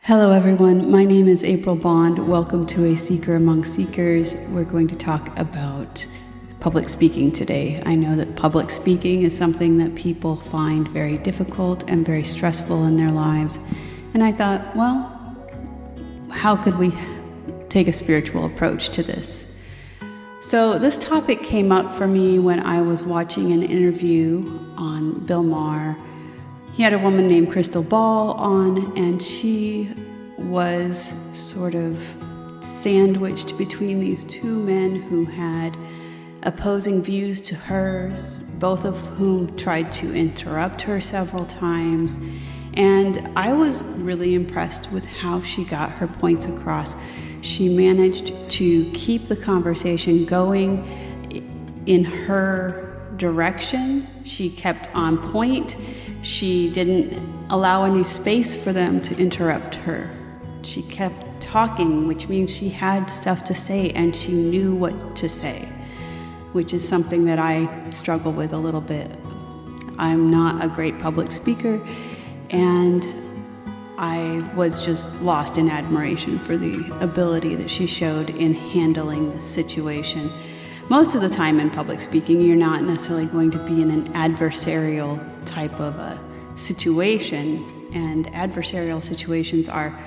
Hello everyone, my name is April Bond. Welcome to A Seeker Among Seekers. We're going to talk about public speaking today. I know that public speaking is something that people find very difficult and very stressful in their lives. And I thought, well, how could we take a spiritual approach to this? So this topic came up for me when I was watching an interview on Bill Maher. He had a woman named Crystal Ball on, and she was sort of sandwiched between these two men who had opposing views to hers, both of whom tried to interrupt her several times. And I was really impressed with how she got her points across. She managed to keep the conversation going in her direction. She kept on point. She didn't allow any space for them to interrupt her. She kept talking, which means she had stuff to say and she knew what to say, which is something that I struggle with a little bit. I'm not a great public speaker, and I was just lost in admiration for the ability that she showed in handling the situation. Most of the time in public speaking, you're not necessarily going to be in an adversarial type of a situation, and adversarial situations are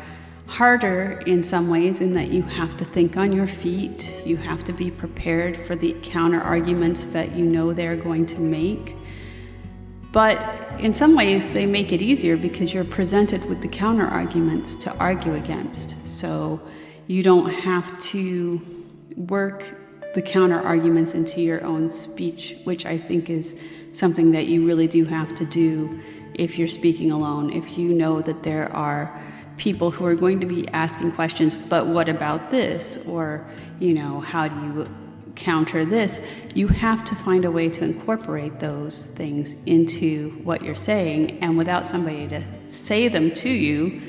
harder in some ways in that you have to think on your feet, you have to be prepared for the counter arguments that you know they're going to make. But in some ways they make it easier because you're presented with the counter arguments to argue against, so you don't have to work the counter arguments into your own speech, which I think is something that you really do have to do if you're speaking alone. If you know that there are people who are going to be asking questions, but what about this? Or, how do you counter this? You have to find a way to incorporate those things into what you're saying, and without somebody to say them to you,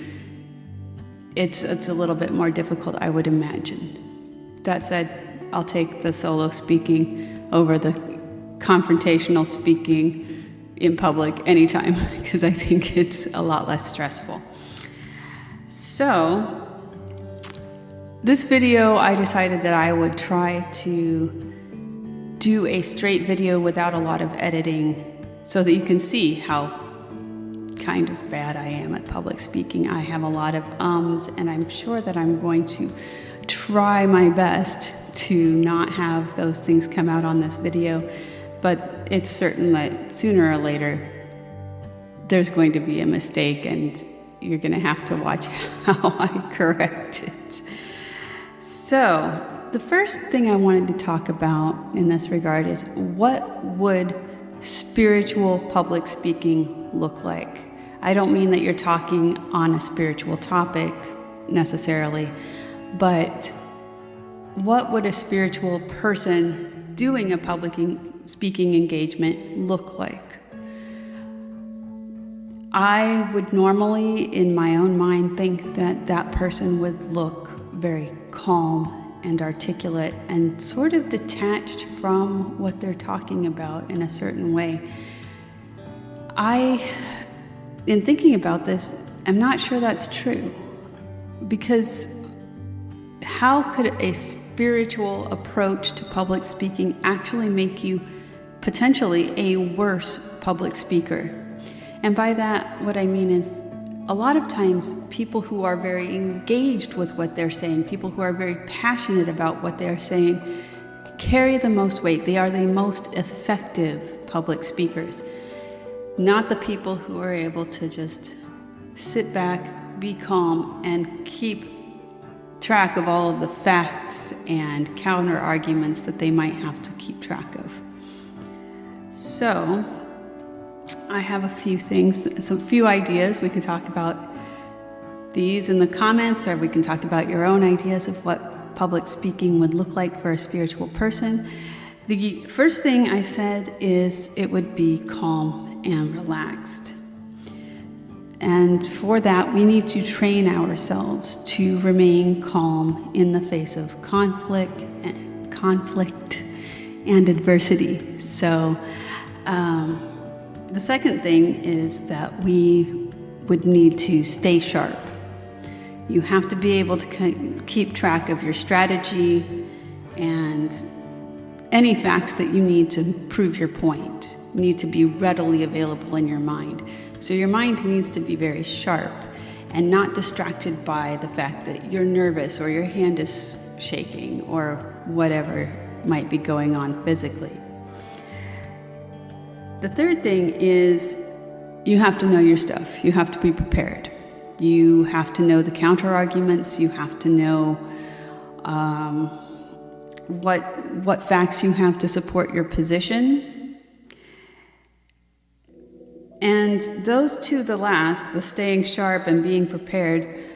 it's a little bit more difficult, I would imagine. That said, I'll take the solo speaking over the confrontational speaking in public anytime, because I think it's a lot less stressful. So, this video, I decided that I would try to do a straight video without a lot of editing so that you can see how kind of bad I am at public speaking. I have a lot of ums, and I'm sure that I'm going to try my best to not have those things come out on this video, but it's certain that sooner or later there's going to be a mistake and you're going to have to watch how I correct it. So the first thing I wanted to talk about in this regard is, what would spiritual public speaking look like? I don't mean that you're talking on a spiritual topic necessarily, but what would a spiritual person doing a public speaking engagement look like? I would normally, in my own mind, think that that person would look very calm and articulate and sort of detached from what they're talking about in a certain way. In thinking about this, I'm not sure that's true, because how could a spiritual approach to public speaking actually make you potentially a worse public speaker? And by that, what I mean is, a lot of times people who are very engaged with what they're saying, people who are very passionate about what they're saying, carry the most weight. They are the most effective public speakers, not the people who are able to just sit back, be calm, and keep track of all of the facts and counter arguments that they might have to keep track of. So, I have a few ideas. We can talk about these in the comments, or we can talk about your own ideas of what public speaking would look like for a spiritual person. The first thing I said is it would be calm and relaxed. And for that, we need to train ourselves to remain calm in the face of conflict and adversity. So, the second thing is that we would need to stay sharp. You have to be able to keep track of your strategy and any facts that you need to prove your point need to be readily available in your mind. So your mind needs to be very sharp and not distracted by the fact that you're nervous or your hand is shaking or whatever might be going on physically. The third thing is you have to know your stuff. You have to be prepared. You have to know the counter arguments. You have to know what facts you have to support your position. And those two, the last, the staying sharp and being prepared,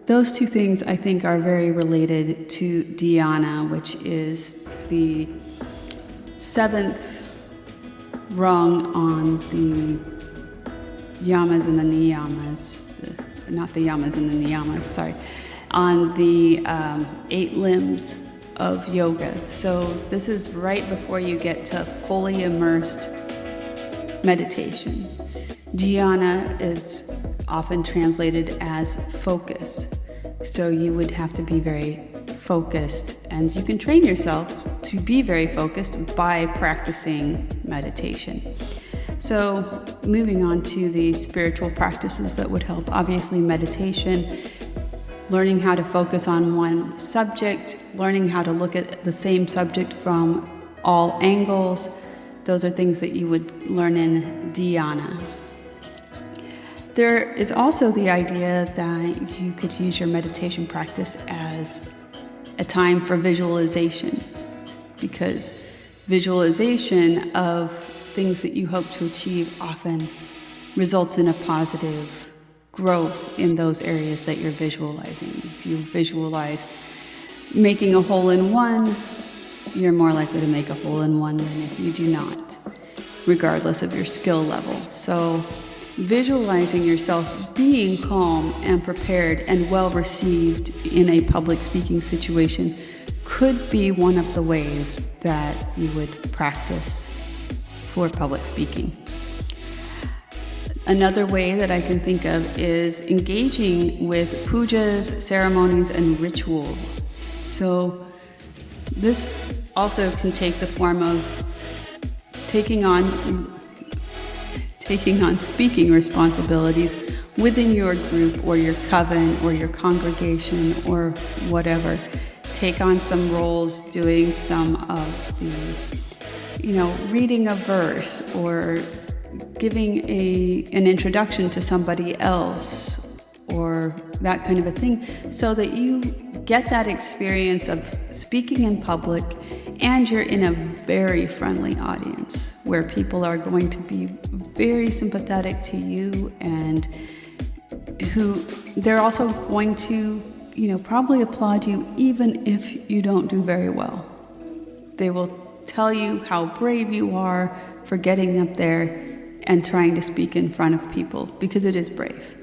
those two things I think are very related to dhyana, which is the seventh rung on the yamas and the niyamas, not the yamas and the niyamas, sorry, on the 8 limbs of yoga. So this is right before you get to fully immersed meditation. Dhyana is often translated as focus. So you would have to be very focused, and you can train yourself to be very focused by practicing meditation. So moving on to the spiritual practices that would help, obviously meditation, learning how to focus on one subject, learning how to look at the same subject from all angles. Those are things that you would learn in dhyana. There is also the idea that you could use your meditation practice as a time for visualization, because visualization of things that you hope to achieve often results in a positive growth in those areas that you're visualizing. If you visualize making a hole-in-one, you're more likely to make a hole-in-one than if you do not, regardless of your skill level. So visualizing yourself being calm and prepared and well received in a public speaking situation could be one of the ways that you would practice for public speaking. Another way that I can think of is engaging with pujas, ceremonies, and ritual. So this also can take the form of taking on speaking responsibilities within your group or your coven or your congregation or whatever. Take on some roles doing some of the, reading a verse or giving an introduction to somebody else or that kind of a thing, so that you get that experience of speaking in public and you're in a very friendly audience where people are going to be very sympathetic to you and who they're also going to, probably applaud you even if you don't do very well. They will tell you how brave you are for getting up there and trying to speak in front of people, because it is brave.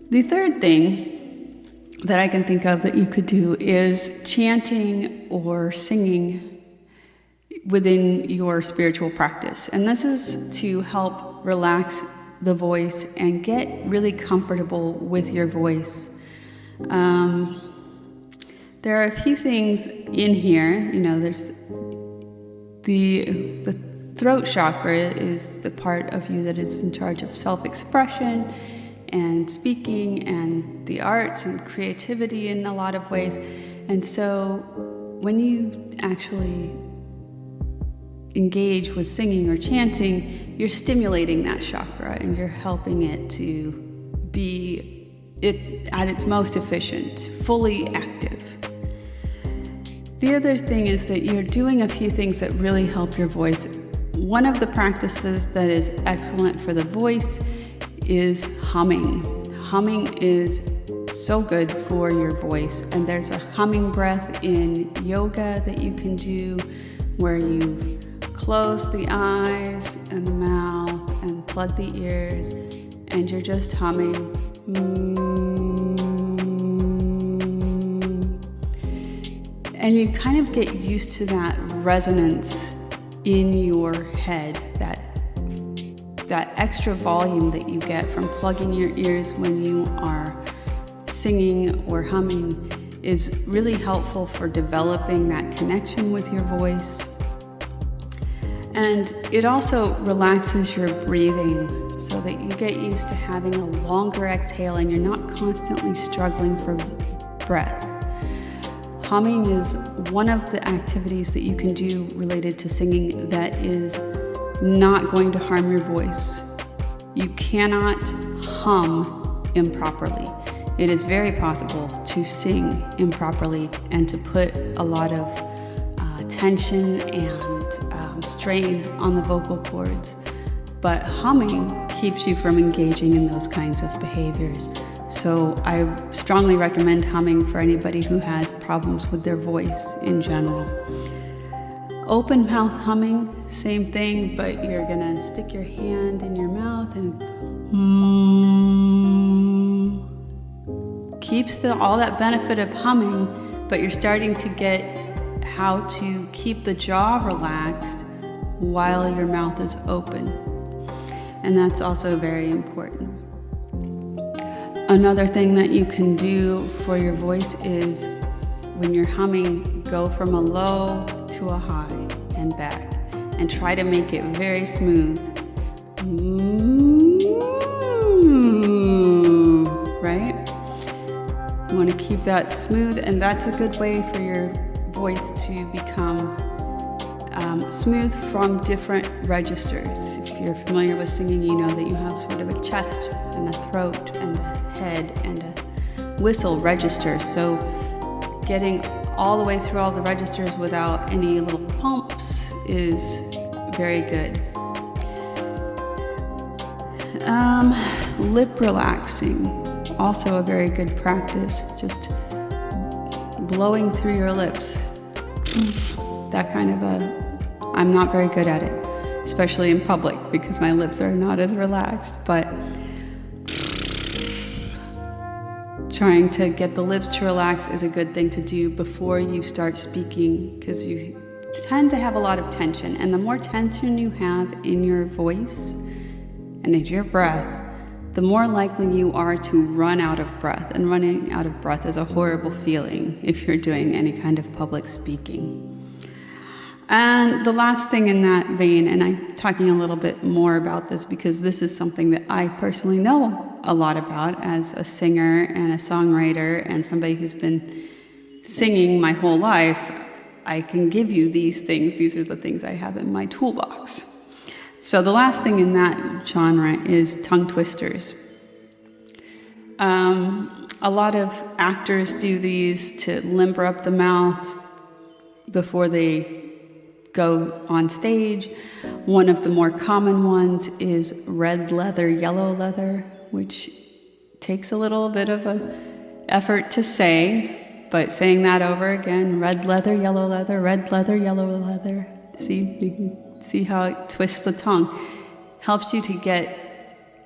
The third thing that I can think of that you could do is chanting or singing within your spiritual practice. And this is to help relax the voice and get really comfortable with your voice. There are a few things in here. There's the throat chakra is the part of you that is in charge of self-expression and speaking and the arts and creativity in a lot of ways. And so when you actually engage with singing or chanting, you're stimulating that chakra and you're helping it to be at its most efficient, fully active. The other thing is that you're doing a few things that really help your voice. One of the practices that is excellent for the voice is humming. Humming is so good for your voice, and there's a humming breath in yoga that you can do where you close the eyes and the mouth and plug the ears, and you're just humming. And you kind of get used to that resonance in your head, that extra volume that you get from plugging your ears when you are singing or humming is really helpful for developing that connection with your voice. And it also relaxes your breathing so that you get used to having a longer exhale and you're not constantly struggling for breath. Humming is one of the activities that you can do related to singing that is not going to harm your voice. You cannot hum improperly. It is very possible to sing improperly and to put a lot of tension and strain on the vocal cords. But humming keeps you from engaging in those kinds of behaviors. So I strongly recommend humming for anybody who has problems with their voice in general. Open mouth humming, same thing, but you're gonna stick your hand in your mouth and keeps all that benefit of humming, but you're starting to get how to keep the jaw relaxed while your mouth is open. And that's also very important. Another thing that you can do for your voice is when you're humming, go from a low to a high and back and try to make it very smooth. Right? You want to keep that smooth, and that's a good way for your voice to become smooth from different registers. If you're familiar with singing, you know that you have sort of a chest and a throat and a head and a whistle register. So getting all the way through all the registers without any little pumps is very good. Lip relaxing, also a very good practice. Just blowing through your lips. That kind of I'm not very good at it, especially in public because my lips are not as relaxed, but trying to get the lips to relax is a good thing to do before you start speaking, because you tend to have a lot of tension, and the more tension you have in your voice and in your breath, the more likely you are to run out of breath. And running out of breath is a horrible feeling if you're doing any kind of public speaking. And the last thing in that vein, and I'm talking a little bit more about this because this is something that I personally know a lot about as a singer and a songwriter and somebody who's been singing my whole life. I can give you these things. These are the things I have in my toolbox. So the last thing in that genre is tongue twisters. A lot of actors do these to limber up the mouth before they go on stage. One of the more common ones is red leather, yellow leather, which takes a little bit of an effort to say, but saying that over again, red leather, yellow leather, red leather, yellow leather. See, you can see how it twists the tongue. Helps you to get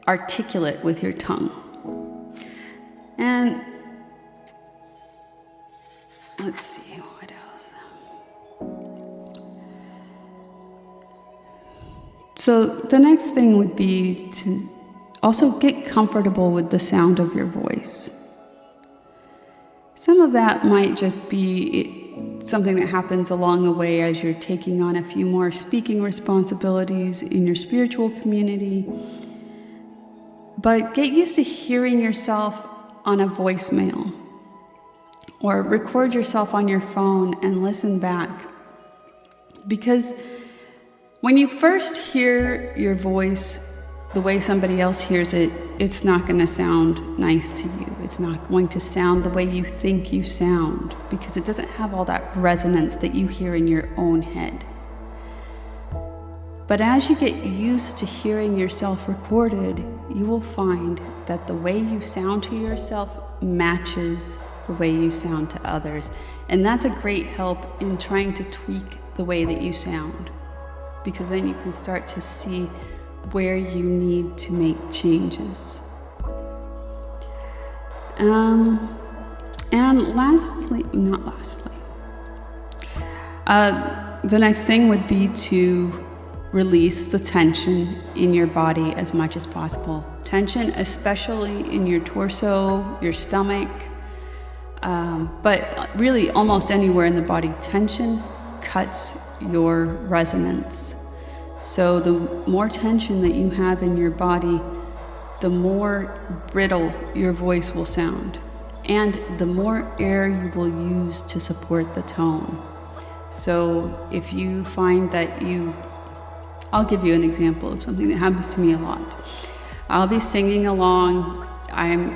articulate with your tongue. And let's see, what else? So the next thing would be to also get comfortable with the sound of your voice. Some of that might just be something that happens along the way as you're taking on a few more speaking responsibilities in your spiritual community. But get used to hearing yourself on a voicemail, or record yourself on your phone and listen back. Because when you first hear your voice the way somebody else hears it, it's not going to sound nice to you. It's not going to sound the way you think you sound, because it doesn't have all that resonance that you hear in your own head. But as you get used to hearing yourself recorded, you will find that the way you sound to yourself matches the way you sound to others. And that's a great help in trying to tweak the way that you sound, because then you can start to see where you need to make changes. And the next thing would be to release the tension in your body as much as possible. Tension, especially in your torso, your stomach, But really, almost anywhere in the body, tension cuts your resonance. So the more tension that you have in your body, the more brittle your voice will sound, and the more air you will use to support the tone. So if you find that I'll give you an example of something that happens to me a lot. I'll be singing along, I'm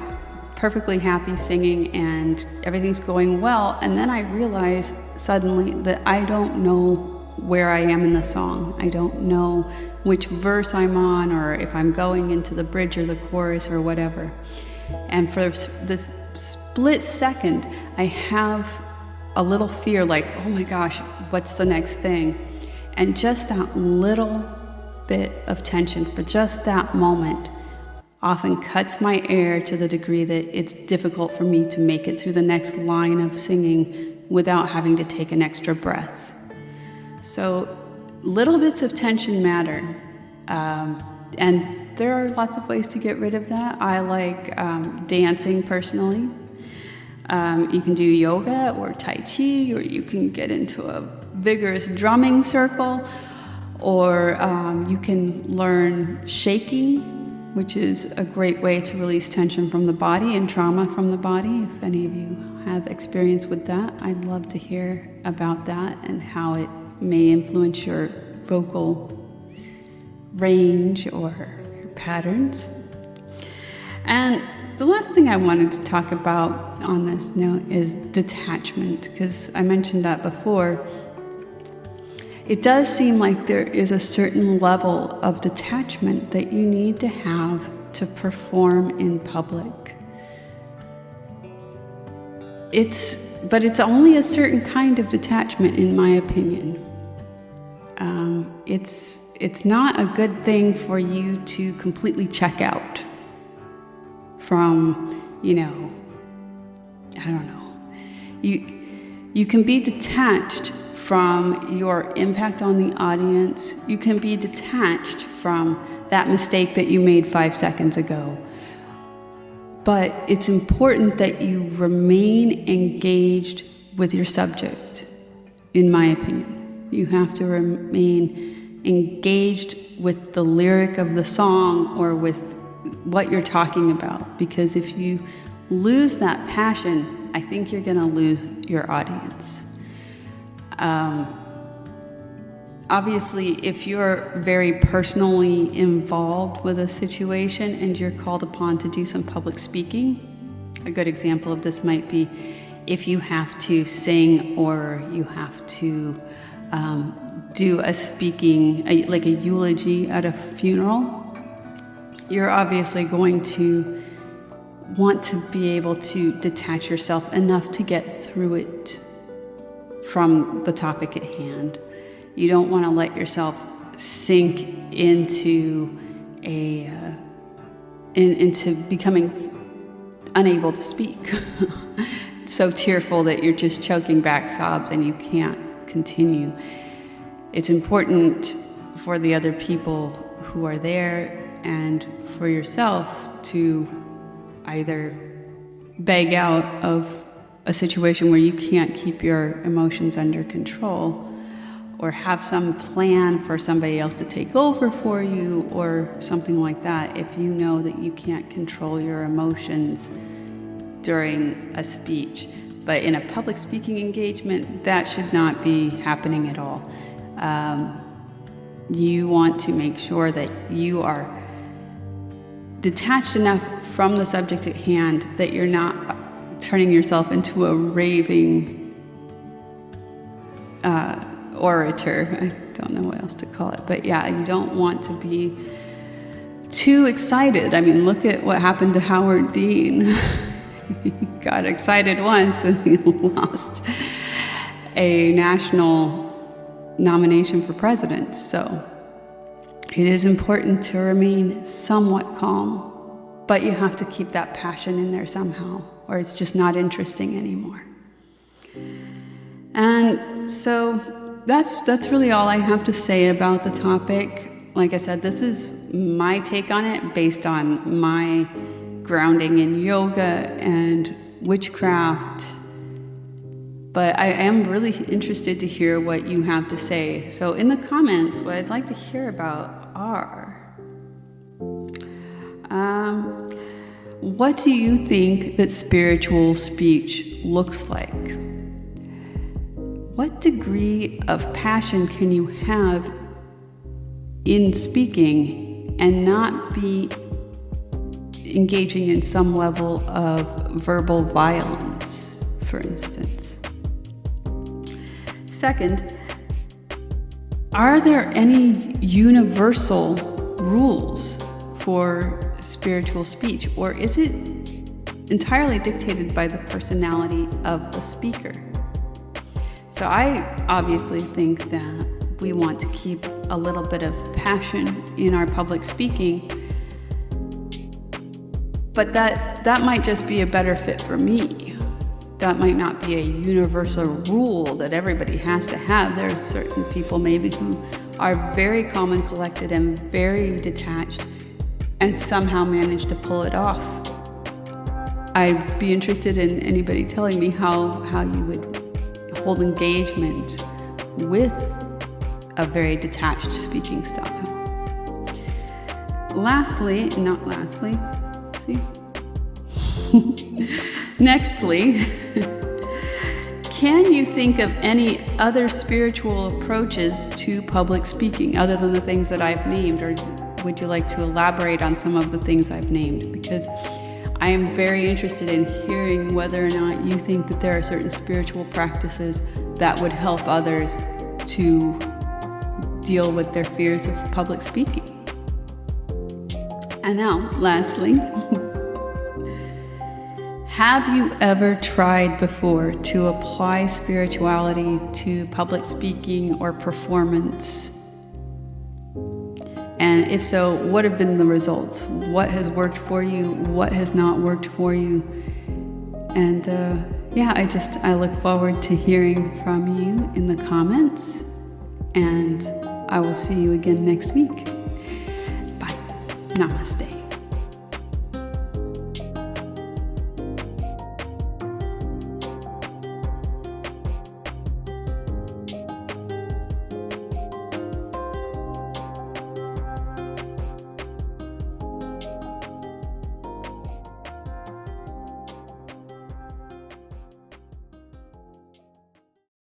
perfectly happy singing, and everything's going well, and then I realize suddenly that I don't know where I am in the song. I don't know which verse I'm on, or if I'm going into the bridge or the chorus or whatever. And for this split second, I have a little fear, like, oh my gosh, what's the next thing? And just that little bit of tension for just that moment often cuts my air to the degree that it's difficult for me to make it through the next line of singing without having to take an extra breath. So little bits of tension matter, and there are lots of ways to get rid of that. I like dancing personally. You can do yoga or Tai Chi, or you can get into a vigorous drumming circle, or you can learn shaking, which is a great way to release tension from the body and trauma from the body. If any of you have experience with that, I'd love to hear about that and how it may influence your vocal range or your patterns. And the last thing I wanted to talk about on this note is detachment, because I mentioned that before. It does seem like there is a certain level of detachment that you need to have to perform in public. But it's only a certain kind of detachment, in my opinion. It's not a good thing for you to completely check out from, I don't know. You can be detached from your impact on the audience. You can be detached from that mistake that you made 5 seconds ago. But it's important that you remain engaged with your subject, in my opinion. You have to remain engaged with the lyric of the song or with what you're talking about, because if you lose that passion, I think you're going to lose your audience. Obviously, if you're very personally involved with a situation and you're called upon to do some public speaking, a good example of this might be if you have to sing or you have to do a speaking, like a eulogy at a funeral, you're obviously going to want to be able to detach yourself enough to get through it from the topic at hand. You don't want to let yourself sink into into becoming unable to speak. So tearful that you're just choking back sobs and you can't continue. It's important for the other people who are there and for yourself to either beg out of a situation where you can't keep your emotions under control, or have some plan for somebody else to take over for you or something like that if you know that you can't control your emotions during a speech. But in a public speaking engagement, that should not be happening at all. You want to make sure that you are detached enough from the subject at hand that you're not turning yourself into a raving orator. I don't know what else to call it, but yeah, you don't want to be too excited. I mean, look at what happened to Howard Dean. He got excited once and he lost a national nomination for president. So it is important to remain somewhat calm, but you have to keep that passion in there somehow, or it's just not interesting anymore. And so that's really all I have to say about the topic. Like I said, this is my take on it based on my grounding in yoga and witchcraft. But I am really interested to hear what you have to say. So in the comments, what I'd like to hear about are, what do you think that spiritual speech looks like? What degree of passion can you have in speaking and not be engaging in some level of verbal violence, for instance? Second, are there any universal rules for spiritual speech, or is it entirely dictated by the personality of the speaker? So I obviously think that we want to keep a little bit of passion in our public speaking, but that might just be a better fit for me. That might not be a universal rule that everybody has to have. There are certain people maybe who are very calm and collected and very detached and somehow manage to pull it off. I'd be interested in anybody telling me how you would hold engagement with a very detached speaking style. Nextly, can you think of any other spiritual approaches to public speaking other than the things that I've named, or would you like to elaborate on some of the things I've named? Because I am very interested in hearing whether or not you think that there are certain spiritual practices that would help others to deal with their fears of public speaking. And now, lastly, have you ever tried before to apply spirituality to public speaking or performance? And if so, what have been the results? What has worked for you? What has not worked for you? And I look forward to hearing from you in the comments. And I will see you again next week. Bye. Namaste.